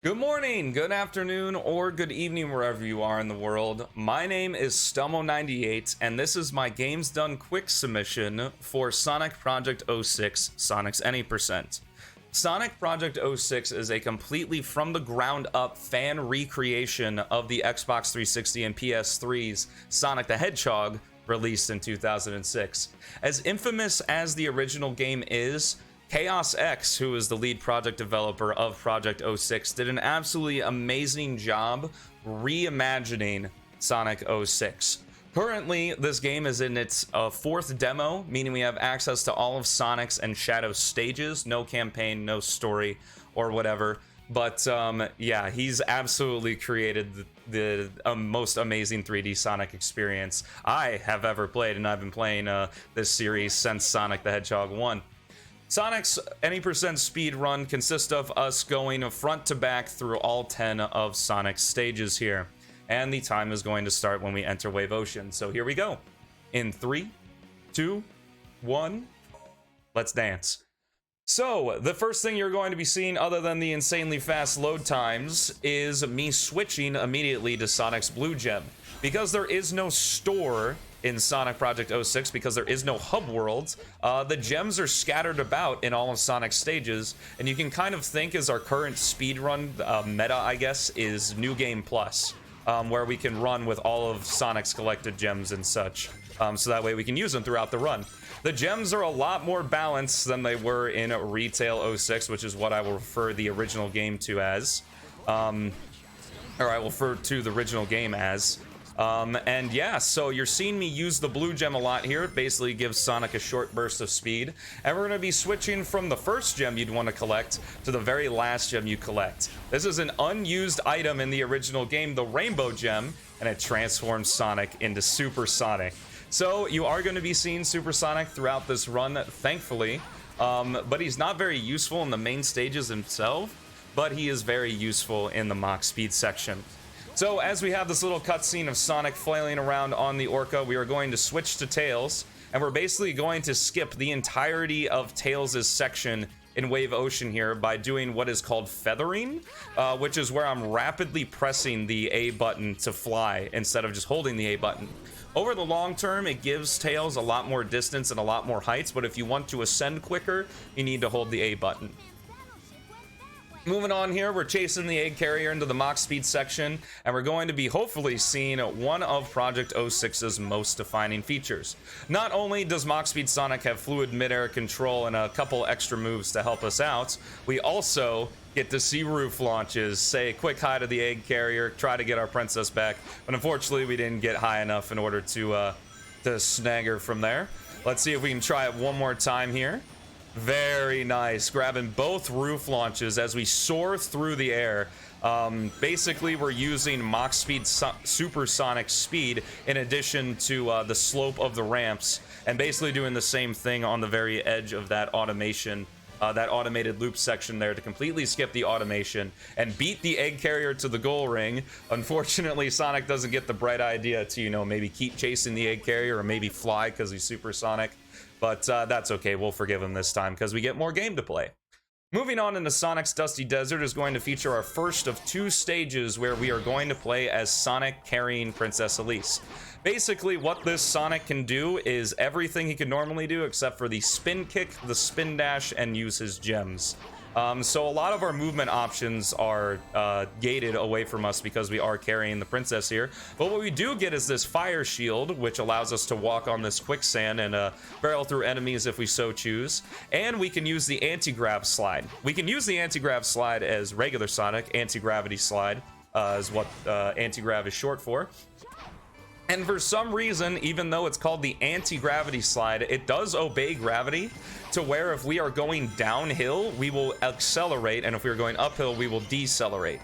Good morning, good afternoon, or good evening wherever you are in the world. My name is Stummo98, and this is my Games Done Quick submission for Sonic Project 06, Sonic's Any Percent. Sonic Project 06 is a completely from the ground up fan recreation of the Xbox 360 and PS3's Sonic the Hedgehog, released in 2006. As infamous as the original game is, Chaos X, who is the lead project developer of Project 06, did an absolutely amazing job reimagining Sonic 06. Currently, this game is in its fourth demo, meaning we have access to all of Sonic's and Shadow's stages, no campaign, no story, or whatever. But yeah, he's absolutely created the most amazing 3D Sonic experience I have ever played, and I've been playing this series since Sonic the Hedgehog 1. Sonic's Any Percent speed run consists of us going front to back through all 10 of Sonic's stages here. And the time is going to start when we enter Wave Ocean. So here we go. In 3, 2, 1, let's dance. So, the first thing you're going to be seeing, other than the insanely fast load times, is me switching immediately to Sonic's Blue Gem. Because there is no store in Sonic Project 06, because there is no hub world, the gems are scattered about in all of Sonic's stages, and you can kind of think as our current speedrun meta, I guess, is New Game Plus, where we can run with all of Sonic's collected gems and such, so that way we can use them throughout the run. The gems are a lot more balanced than they were in Retail 06, which is what I will refer the original game to as, or I will refer to the original game as. And yeah, so you're seeing me use the blue gem a lot here. It basically gives Sonic a short burst of speed. And we're going to be switching from the first gem you'd want to collect to the very last gem you collect. This is an unused item in the original game, the Rainbow Gem, and it transforms Sonic into Super Sonic. So you are going to be seeing Super Sonic throughout this run, thankfully. But he's not very useful in the main stages himself, but he is very useful in the Mach Speed section. So as we have this little cutscene of Sonic flailing around on the Orca, we are going to switch to Tails, and we're basically going to skip the entirety of Tails' section in Wave Ocean here by doing what is called feathering, which is where I'm rapidly pressing the A button to fly instead of just holding the A button. Over the long term, it gives Tails a lot more distance and a lot more heights, but if you want to ascend quicker, you need to hold the A button. Moving on here, we're chasing the egg carrier into the Mach Speed section, and we're going to be hopefully seeing one of Project 06's most defining features. Not only does Mach Speed Sonic have fluid midair control and a couple extra moves to help us out, we also get to see roof launches, say quick hi to the egg carrier, try to get our princess back, but unfortunately we didn't get high enough in order to snag her from there. Let's see if we can try it one more time here. Very nice, grabbing both roof launches as we soar through the air. Basically, we're using Mach Speed Supersonic speed in addition to the slope of the ramps, and basically doing the same thing on the very edge of that automation, that automated loop section there, to completely skip the automation and beat the egg carrier to the goal ring. Unfortunately, Sonic doesn't get the bright idea to, you know, maybe keep chasing the egg carrier or maybe fly because he's supersonic. But that's okay, we'll forgive him this time because we get more game to play. Moving on into Sonic's Dusty Desert is going to feature our first of two stages where we are going to play as Sonic carrying Princess Elise. Basically, what this Sonic can do is everything he could normally do except for the spin kick, the spin dash, and use his gems. So a lot of our movement options are gated away from us because we are carrying the princess here. But what we do get is this fire shield, which allows us to walk on this quicksand and barrel through enemies if we so choose. And we can use the anti-grav slide. We can use the anti-grav slide as regular Sonic. Anti-gravity slide is what anti-grav is short for. And for some reason, even though it's called the anti-gravity slide, it does obey gravity, to where if we are going downhill, we will accelerate, and if we are going uphill, we will decelerate.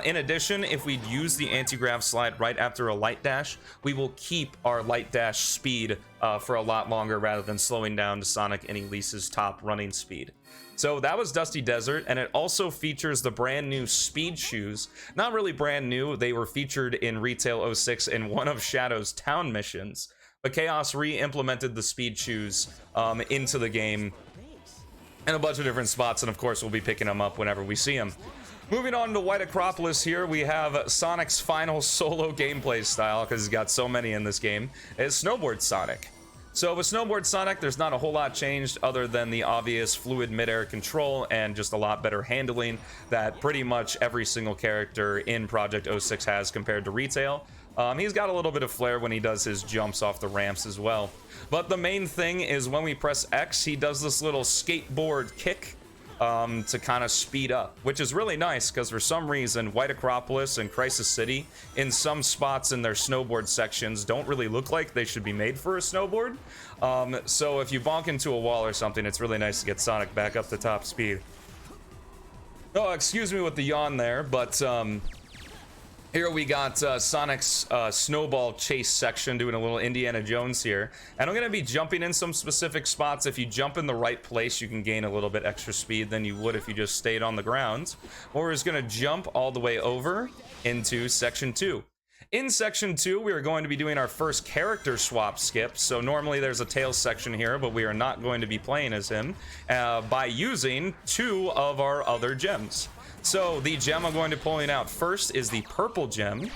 In addition, if we use the anti-grav slide right after a light dash, we will keep our light dash speed for a lot longer rather than slowing down to Sonic and Elise's top running speed. So that was Dusty Desert, and it also features the brand new speed shoes. Not really brand new, they were featured in Retail 06 in one of Shadow's town missions, but Chaos re-implemented the speed shoes into the game in a bunch of different spots, and of course we'll be picking them up whenever we see them. Moving on to White Acropolis here, we have Sonic's final solo gameplay style, because he's got so many in this game, is Snowboard Sonic. So with Snowboard Sonic, there's not a whole lot changed other than the obvious fluid midair control and just a lot better handling that pretty much every single character in Project 06 has compared to retail. He's got a little bit of flair when he does his jumps off the ramps as well. But the main thing is when we press X, he does this little skateboard kick to kind of speed up, which is really nice because for some reason White Acropolis and Crisis City in some spots in their snowboard sections don't really look like they should be made for a snowboard. So if you bonk into a wall or something, it's really nice to get Sonic back up to top speed. Oh, excuse me with the yawn there, but here we got Sonic's snowball chase section doing a little Indiana Jones here. And I'm going to be jumping in some specific spots. If you jump in the right place, you can gain a little bit extra speed than you would if you just stayed on the ground. Or we're just going to jump all the way over into Section 2. In Section 2, we are going to be doing our first character swap skip. So normally there's a Tails section here, but we are not going to be playing as him by using 2 of our other gems. So the gem I'm going to be pulling out first is the purple gem.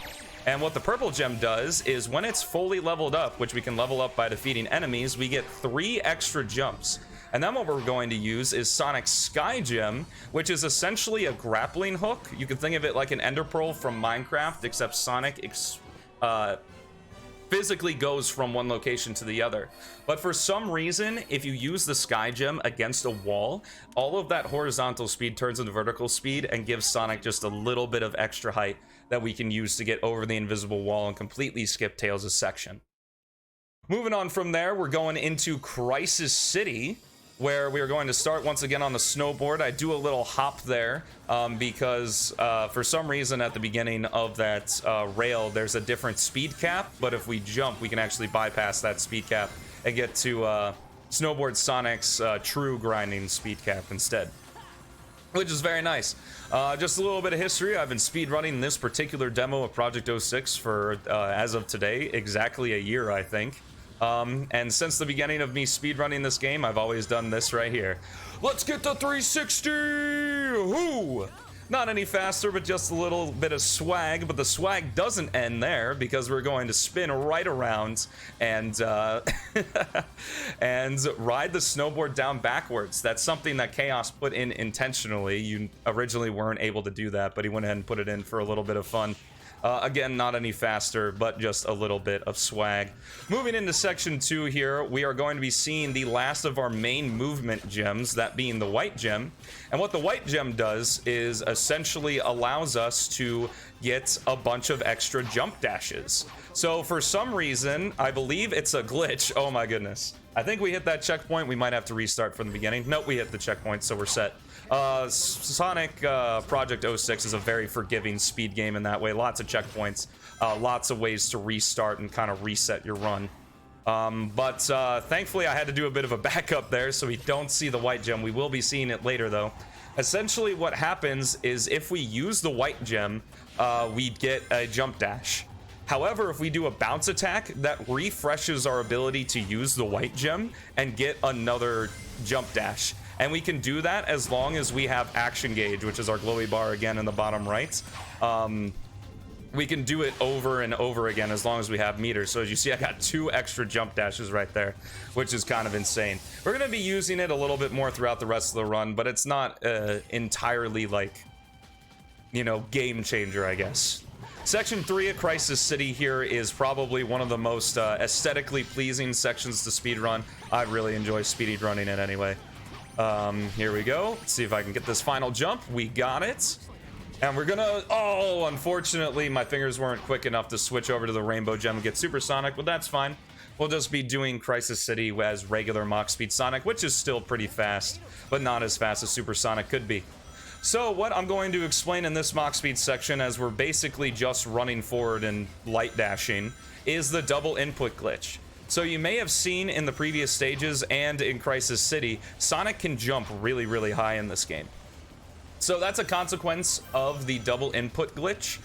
And what the purple gem does is when it's fully leveled up, which we can level up by defeating enemies, we get 3 extra jumps. And then what we're going to use is Sonic's Sky Gem, which is essentially a grappling hook. You can think of it like an Ender Pearl from Minecraft, except Sonic physically goes from one location to the other. But for some reason, if you use the Sky Gem against a wall, all of that horizontal speed turns into vertical speed and gives Sonic just a little bit of extra height that we can use to get over the invisible wall and completely skip Tails' section. Moving on from there, we're going into Crisis City, where we are going to start once again on the snowboard. I do a little hop there because for some reason at the beginning of that rail there's a different speed cap, but if we jump we can actually bypass that speed cap and get to Snowboard Sonic's true grinding speed cap instead, which is very nice. Just a little bit of history. I've been speedrunning this particular demo of Project 06 for as of today exactly a year, I think. And since the beginning of me speedrunning this game, I've always done this right here. Let's get the 360! Whoo! Not any faster, but just a little bit of swag. But the swag doesn't end there because we're going to spin right around and and ride the snowboard down backwards. That's something that Chaos put in intentionally. You originally weren't able to do that, but he went ahead and put it in for a little bit of fun. Again, not any faster, but just a little bit of swag. Moving into Section 2 here, we are going to be seeing the last of our main movement gems, that being the white gem. And what the white gem does is essentially allows us to get a bunch of extra jump dashes. So for some reason, I believe it's a glitch. Oh my goodness. I think we hit that checkpoint. We might have to restart from the beginning. Nope, we hit the checkpoint, so we're set. Sonic Project 06 is a very forgiving speed game in that way. Lots of checkpoints, lots of ways to restart and kind of reset your run. But thankfully I had to do a bit of a backup there so we don't see the white gem. We will be seeing it later though. Essentially what happens is if we use the white gem, we get a jump dash. However, if we do a bounce attack, that refreshes our ability to use the white gem and get another jump dash. And we can do that as long as we have action gauge, which is our glowy bar again in the bottom right. We can do it over and over again as long as we have meters. So as you see, I got 2 extra jump dashes right there, which is kind of insane. We're going to be using it a little bit more throughout the rest of the run, but it's not entirely like, you know, game changer, I guess. Section 3 of Crisis City here is probably one of the most aesthetically pleasing sections to speedrun. I really enjoy speedrunning it anyway. Here we go. Let's see if I can get this final jump. We got it. And we're gonna... Oh, unfortunately, my fingers weren't quick enough to switch over to the Rainbow Gem and get Supersonic, but that's fine. We'll just be doing Crisis City as regular Mach Speed Sonic, which is still pretty fast, but not as fast as Supersonic could be. So what I'm going to explain in this Mach Speed section, as we're basically just running forward and light dashing, is the double input glitch. So you may have seen in the previous stages and in Crisis City, Sonic can jump really, really high in this game. So that's a consequence of the double input glitch,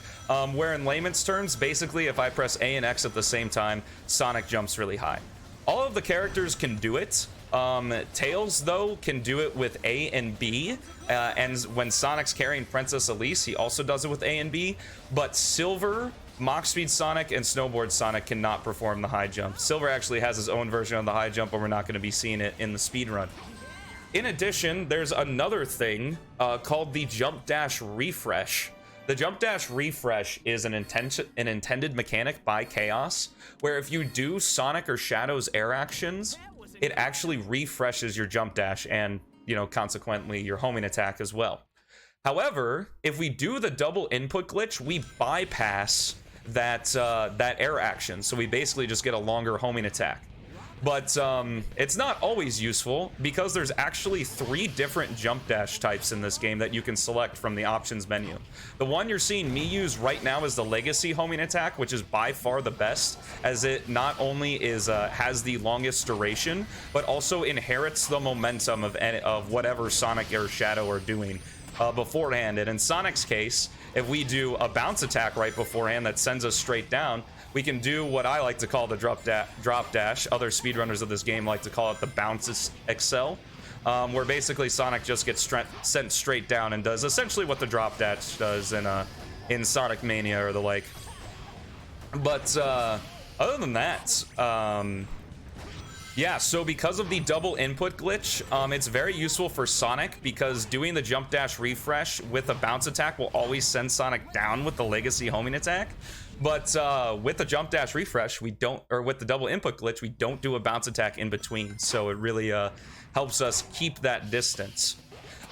where in layman's terms, basically if I press A and X at the same time, Sonic jumps really high. All of the characters can do it, Tails, though, can do it with A and B, and when Sonic's carrying Princess Elise, he also does it with A and B, but Silver, Mach Speed Sonic, and Snowboard Sonic cannot perform the high jump. Silver actually has his own version of the high jump, but we're not going to be seeing it in the speedrun. In addition, there's another thing called the Jump Dash Refresh. The Jump Dash Refresh is an intended mechanic by Chaos, where if you do Sonic or Shadow's air actions, it actually refreshes your jump dash and, you know, consequently your homing attack as well. However, if we do the double input glitch, we bypass that air action, so we basically just get a longer homing attack. But it's not always useful, because there's actually 3 different jump dash types in this game that you can select from the options menu. The one you're seeing me use right now is the Legacy homing attack, which is by far the best, as it not only is has the longest duration, but also inherits the momentum of whatever Sonic or Shadow are doing beforehand. And in Sonic's case, if we do a bounce attack right beforehand that sends us straight down, we can do what I like to call the drop dash. Other speedrunners of this game like to call it the bounce excel, where basically Sonic just gets sent straight down and does essentially what the drop dash does in Sonic Mania or the like. But other than that, yeah, so because of the double input glitch, it's very useful for Sonic, because doing the jump dash refresh with a bounce attack will always send Sonic down with the Legacy homing attack. But with the jump dash refresh, we don't, or with the double input glitch, we don't do a bounce attack in between. So it really helps us keep that distance.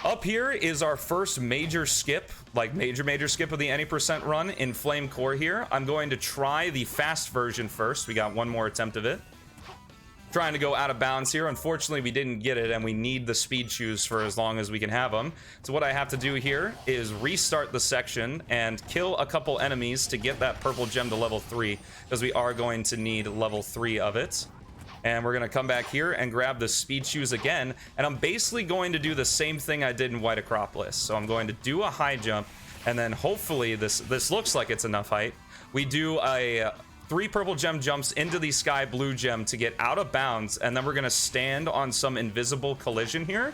Up here is our first major skip, like major skip of the any percent run in Flame Core here. I'm going to try the fast version first. We got one more attempt of it. Trying to go out of bounds here. Unfortunately, we didn't get it, and we need the speed shoes for as long as we can have them. So what I have to do here is restart the section and kill a couple enemies to get that purple gem to level 3, because we are going to need level 3 of it. And we're going to come back here and grab the speed shoes again, and I'm basically going to do the same thing I did in White Acropolis. So I'm going to do a high jump, and then hopefully this looks like it's enough height. We do a 3 purple gem jumps into the sky blue gem to get out of bounds, and then we're gonna stand on some invisible collision here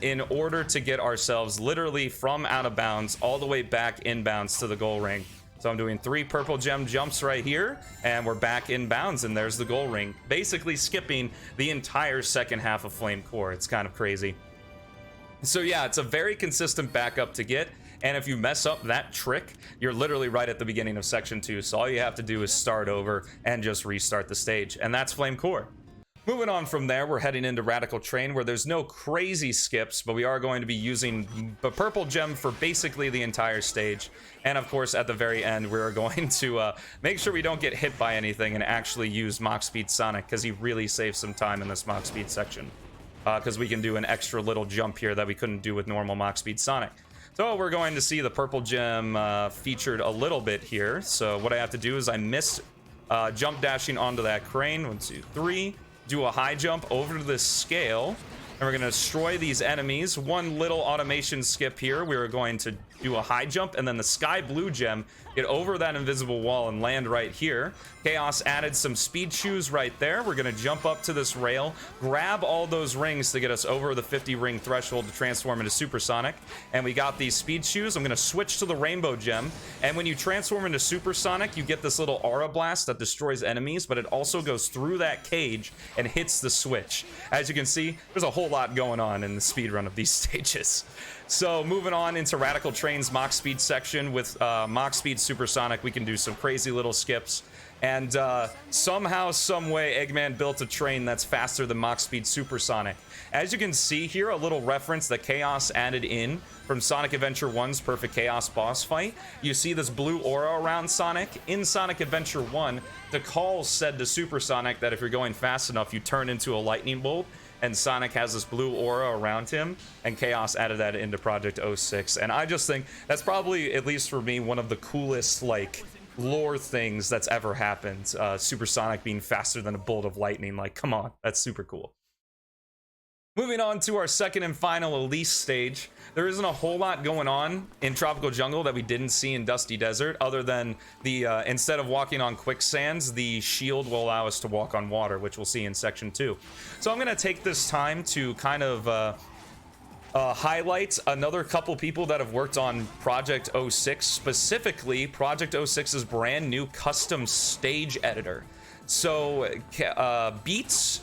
in order to get ourselves literally from out of bounds all the way back inbounds to the goal ring. So I'm doing 3 purple gem jumps right here, and we're back in bounds, and there's the goal ring, basically skipping the entire second half of Flame Core. It's kind of crazy. So yeah, it's a very consistent backup to get. And if you mess up that trick, you're literally right at the beginning of section 2. So all you have to do is start over and just restart the stage. And that's Flame Core. Moving on from there, we're heading into Radical Train, where there's no crazy skips, but we are going to be using the purple gem for basically the entire stage. And of course, at the very end, we're going to make sure we don't get hit by anything and actually use Mach Speed Sonic, because he really saves some time in this Mach Speed section. Because we can do an extra little jump here that we couldn't do with normal Mach Speed Sonic. So we're going to see the purple gem featured a little bit here. So what I have to do is I missed jump dashing onto that crane. 1, 2, 3. Do a high jump over to this scale. And we're going to destroy these enemies. One little automation skip here. We are going to do a high jump, and then the sky blue gem, get over that invisible wall and land right here. Chaos added some speed shoes right there. We're going to jump up to this rail, grab all those rings to get us over the 50 ring threshold to transform into Supersonic. And we got these speed shoes. I'm going to switch to the rainbow gem. And when you transform into Supersonic, you get this little aura blast that destroys enemies, but it also goes through that cage and hits the switch. As you can see, there's a whole lot going on in the speedrun of these stages. So moving on into Radical Train's Mach Speed section with Mach Speed Supersonic, we can do some crazy little skips. And somehow, some way, Eggman built a train that's faster than Mach Speed Supersonic. As you can see here, a little reference that Chaos added in from Sonic Adventure 1's Perfect Chaos boss fight. You see this blue aura around Sonic. In Sonic Adventure 1, DeCall said to Supersonic that if you're going fast enough, you turn into a lightning bolt. And Sonic has this blue aura around him, and Chaos added that into Project 06. And I just think that's probably, at least for me, one of the coolest, like, lore things that's ever happened. Supersonic being faster than a bolt of lightning. Like, come on, that's super cool. Moving on to our second and final Elise stage. There isn't a whole lot going on in Tropical Jungle that we didn't see in Dusty Desert, other than the instead of walking on quicksands, the shield will allow us to walk on water, which we'll see in section 2. So I'm going to take this time to kind of highlight another couple people that have worked on Project 06, specifically Project 06's brand new custom stage editor. So Beats,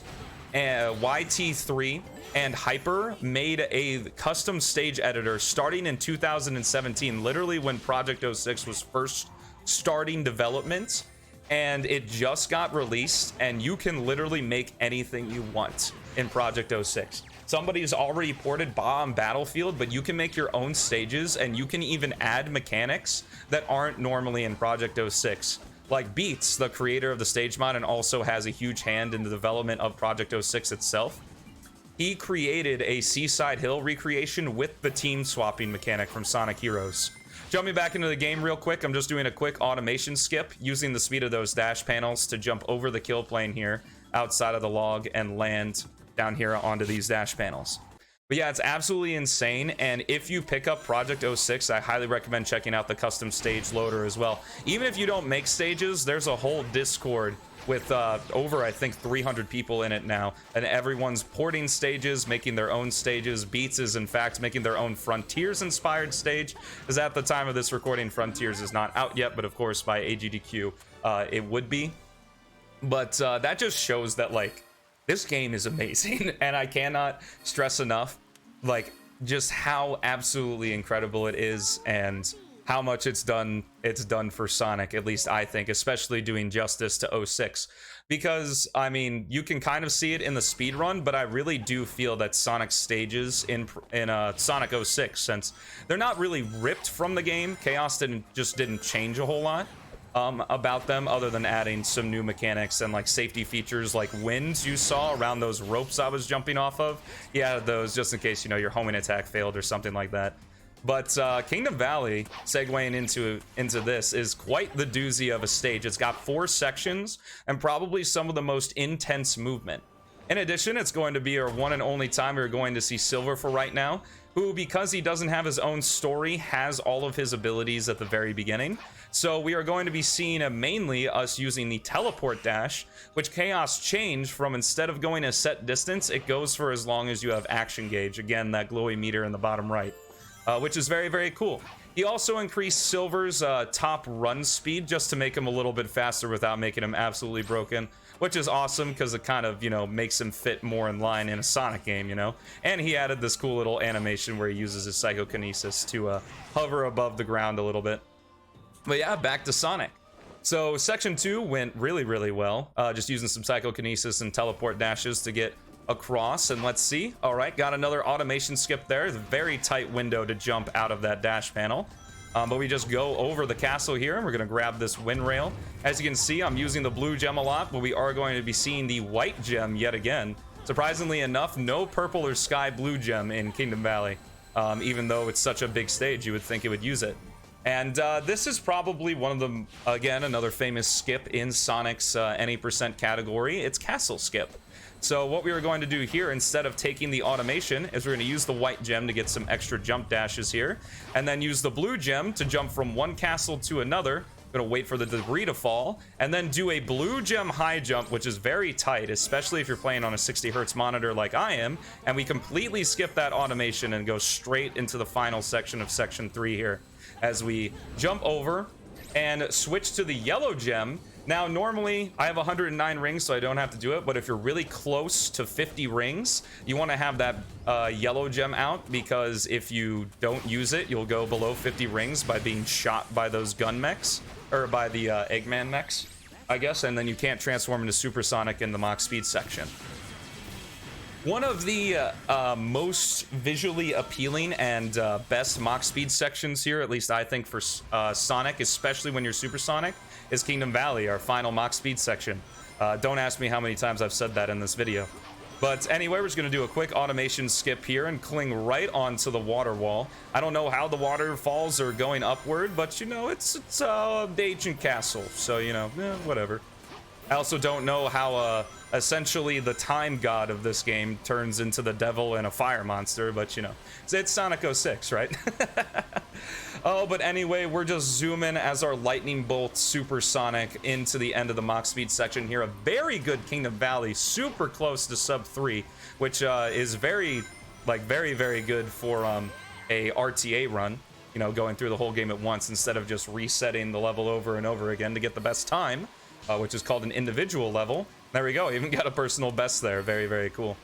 YT3, and Hyper made a custom stage editor starting in 2017, literally when Project 06 was first starting development, and it just got released, and you can literally make anything you want in Project 06. Somebody's already ported Bomb Battlefield, but you can make your own stages, and you can even add mechanics that aren't normally in Project 06. Like Beats, the creator of the stage mod, and also has a huge hand in the development of Project 06 itself. He created a Seaside Hill recreation with the team swapping mechanic from Sonic Heroes. Jumping back into the game real quick, I'm just doing a quick automation skip using the speed of those dash panels to jump over the kill plane here outside of the log and land down here onto these dash panels. But yeah, it's absolutely insane, and if you pick up Project 06, I highly recommend checking out the custom stage loader as well. Even if you don't make stages, there's a whole Discord with over, I think, 300 people in it now, and everyone's porting stages, making their own stages. Beats is, in fact, making their own Frontiers-inspired stage, because at the time of this recording, Frontiers is not out yet, but of course, by AGDQ, it would be. But that just shows that, like, this game is amazing, and I cannot stress enough, like, just how absolutely incredible it is, and how much it's done for Sonic, at least I think, especially doing justice to 06. Because, I mean, you can kind of see it in the speedrun, but I really do feel that Sonic's stages in Sonic 06, since they're not really ripped from the game, Chaos didn't change a whole lot about them, other than adding some new mechanics and like safety features like winds you saw around those ropes I was jumping off of. Yeah, those, just in case, you know, your homing attack failed or something like that. But Kingdom Valley, segueing into this, is quite the doozy of a stage. It's got 4 sections and probably some of the most intense movement. In addition, it's going to be our one and only time we're going to see Silver for right now, who, because he doesn't have his own story, has all of his abilities at the very beginning. So we are going to be seeing mainly us using the teleport dash, which Chaos changed from, instead of going a set distance, it goes for as long as you have action gauge. Again, that glowy meter in the bottom right, which is very, very cool. He also increased Silver's top run speed just to make him a little bit faster without making him absolutely broken, which is awesome because it kind of, you know, makes him fit more in line in a Sonic game, you know? And he added this cool little animation where he uses his psychokinesis to hover above the ground a little bit. But yeah, back to Sonic. So section 2 went really, really well, just using some psychokinesis and teleport dashes to get across. And let's see. All right, got another automation skip there. It's a very tight window to jump out of that dash panel. But we just go over the castle here, and we're going to grab this wind rail. As you can see, I'm using the blue gem a lot, but we are going to be seeing the white gem yet again. Surprisingly enough, no purple or sky blue gem in Kingdom Valley. Even though it's such a big stage, you would think it would use it. And this is probably one of them, again, another famous skip in Sonic's any percent category. It's Castle Skip. So what we are going to do here, instead of taking the automation, is we're going to use the white gem to get some extra jump dashes here, and then use the blue gem to jump from one castle to another. Going to wait for the debris to fall, and then do a blue gem high jump, which is very tight, especially if you're playing on a 60 hertz monitor like I am, and we completely skip that automation and go straight into the final section of section 3 here, as we jump over and switch to the yellow gem. Now, normally, I have 109 rings, so I don't have to do it, but if you're really close to 50 rings, you want to have that yellow gem out, because if you don't use it, you'll go below 50 rings by being shot by those gun mechs, or by the Eggman mechs, I guess, and then you can't transform into Supersonic in the Mach Speed section. One of the most visually appealing and best Mach Speed sections here, at least I think, for Sonic, especially when you're Supersonic, is Kingdom Valley, our final Mach Speed section. Don't ask me how many times I've said that in this video. But anyway, we're just going to do a quick automation skip here and cling right onto the water wall. I don't know how the waterfalls are going upward, but, you know, it's the ancient castle, so, you know, whatever. I also don't know how essentially the time god of this game turns into the devil and a fire monster, but you know, it's Sonic 06, right? Oh, but anyway, we're just zooming as our lightning bolt supersonic into the end of the Mach speed section here. A very good Kingdom Valley, super close to sub 3, which is very good for a RTA run, you know, going through the whole game at once instead of just resetting the level over and over again to get the best time, which is called an individual level. There we go, even got a personal best there. Very, very cool.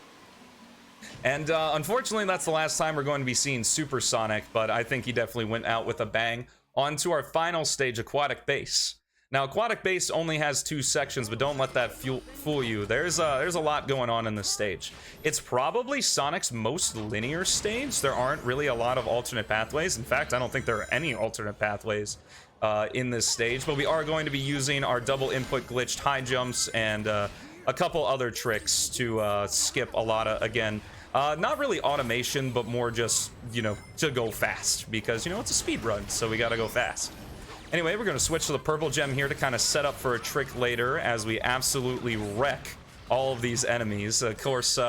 And unfortunately, that's the last time we're going to be seeing Supersonic, but I think he definitely went out with a bang. On to our final stage, Aquatic Base. Now, Aquatic Base only has 2 sections, but don't let that fool you. There's a lot going on in this stage. It's probably Sonic's most linear stage. There aren't really a lot of alternate pathways. In fact, I don't think there are any alternate pathways in this stage, but we are going to be using our double input glitched high jumps and a couple other tricks to skip a lot of, again, not really automation, but more just, you know, to go fast, because, you know, it's a speed run, so we gotta go fast. Anyway, we're gonna switch to the purple gem here to kind of set up for a trick later as we absolutely wreck all of these enemies. Of course,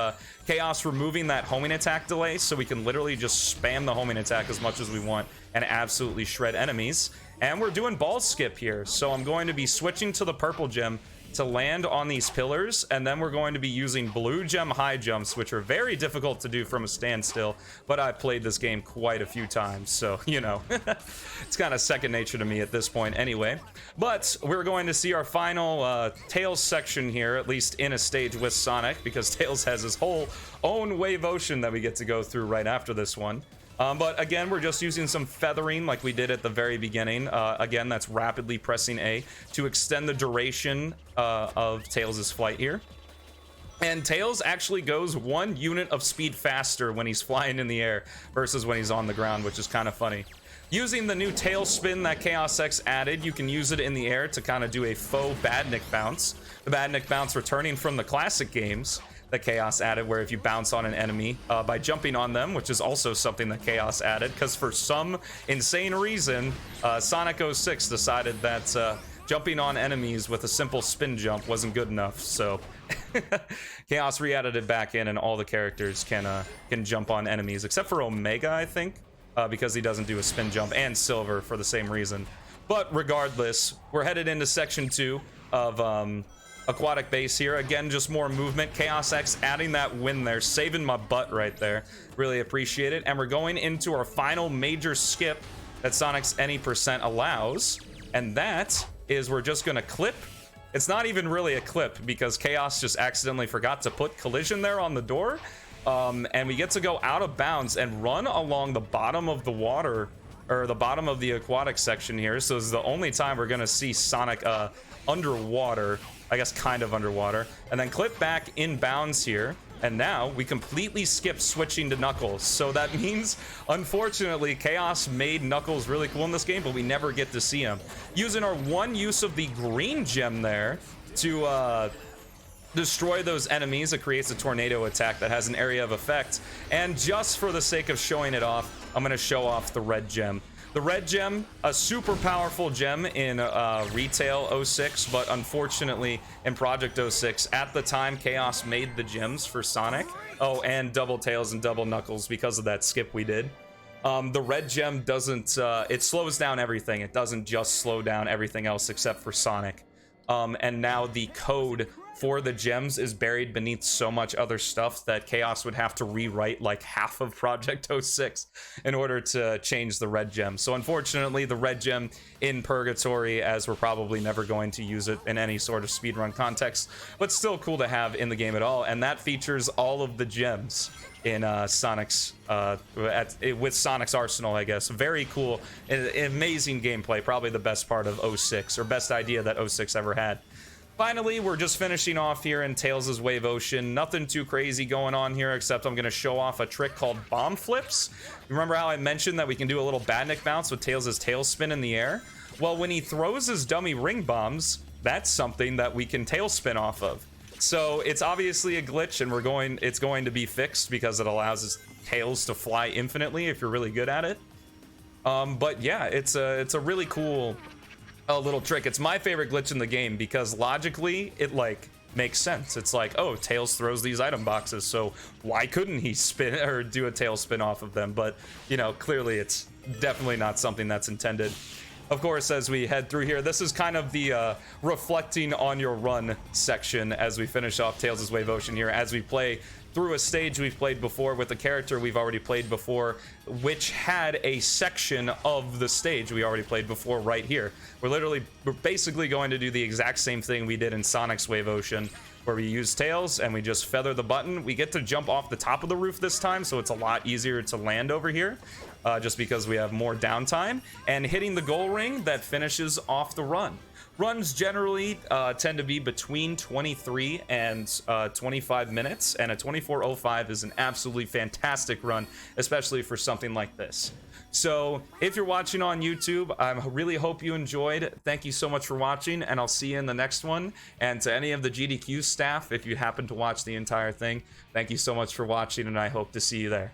Chaos removing that homing attack delay, so we can literally just spam the homing attack as much as we want and absolutely shred enemies. And we're doing ball skip here, so I'm going to be switching to the purple gem to land on these pillars, and then we're going to be using blue gem high jumps, which are very difficult to do from a standstill, but I've played this game quite a few times, so, you know, it's kind of second nature to me at this point anyway. But we're going to see our final Tails section here, at least in a stage with Sonic, because Tails has his whole own wave ocean that we get to go through right after this one. But again, we're just using some feathering like we did at the very beginning. Again, that's rapidly pressing A to extend the duration of Tails' flight here. And Tails actually goes 1 unit of speed faster when he's flying in the air versus when he's on the ground, which is kind of funny. Using the new tail spin that Chaos X added, you can use it in the air to kind of do a faux Badnik bounce. The Badnik bounce returning from the classic games that Chaos added, where if you bounce on an enemy by jumping on them, which is also something that Chaos added, because for some insane reason, Sonic 06 decided that jumping on enemies with a simple spin jump wasn't good enough, so Chaos re-added it back in, and all the characters can jump on enemies, except for Omega, I think, because he doesn't do a spin jump, and Silver for the same reason. But regardless, we're headed into section 2 of Aquatic Base here. Again, just more movement. Chaos X adding that win there, saving my butt right there. Really appreciate it. And we're going into our final major skip that Sonic's any percent allows, and that is we're just gonna clip. It's not even really a clip because Chaos just accidentally forgot to put collision there on the door, and we get to go out of bounds and run along the bottom of the water, or the bottom of the aquatic section here. So this is the only time we're gonna see Sonic underwater, I guess kind of underwater, and then clip back in bounds here. And now we completely skip switching to Knuckles. So that means, unfortunately, Chaos made Knuckles really cool in this game, but we never get to see him. Using our 1 use of the green gem there to destroy those enemies, it creates a tornado attack that has an area of effect. And just for the sake of showing it off, I'm gonna show off the red gem. The red gem, a super powerful gem in Retail 06, but unfortunately in Project 06, at the time, Chaos made the gems for Sonic. Oh, and Double Tails and Double Knuckles because of that skip we did. The red gem doesn't, it slows down everything. It doesn't just slow down everything else except for Sonic. And now the code for the gems is buried beneath so much other stuff that Chaos would have to rewrite like half of Project 06 in order to change the red gem. So unfortunately, the red gem in purgatory, as we're probably never going to use it in any sort of speedrun context, but still cool to have in the game at all. And that features all of the gems in Sonic's with Sonic's arsenal, I guess. Very cool, amazing gameplay. Probably the best part of 06, or best idea that 06 ever had. Finally, we're just finishing off here in Tails' Wave Ocean. Nothing too crazy going on here, except I'm going to show off a trick called Bomb Flips. Remember how I mentioned that we can do a little Badnik bounce with Tails' tail spin in the air? Well, when he throws his dummy ring bombs, that's something that we can tail spin off of. So it's obviously a glitch, and it's going to be fixed because it allows his tails to fly infinitely if you're really good at it. But yeah, it's a really cool a little trick. It's my favorite glitch in the game because logically it like makes sense. It's like, oh, Tails throws these item boxes, so why couldn't he spin or do a tail spin off of them? But you know, clearly it's definitely not something that's intended. Of course, as we head through here, this is kind of the reflecting on your run section as we finish off Tails' Wave Ocean here, as we play through a stage we've played before with a character we've already played before, which had a section of the stage we already played before right here. We're basically going to do the exact same thing we did in Sonic's Wave Ocean, where we use Tails and we just feather the button. We get to jump off the top of the roof this time, so it's a lot easier to land over here, just because we have more downtime, and hitting the goal ring that finishes off the run. Runs generally tend to be between 23 and 25 minutes, and a 24:05 is an absolutely fantastic run, especially for something like this. So if you're watching on YouTube, I really hope you enjoyed. Thank you so much for watching, and I'll see you in the next one. And to any of the GDQ staff, if you happen to watch the entire thing, thank you so much for watching, and I hope to see you there.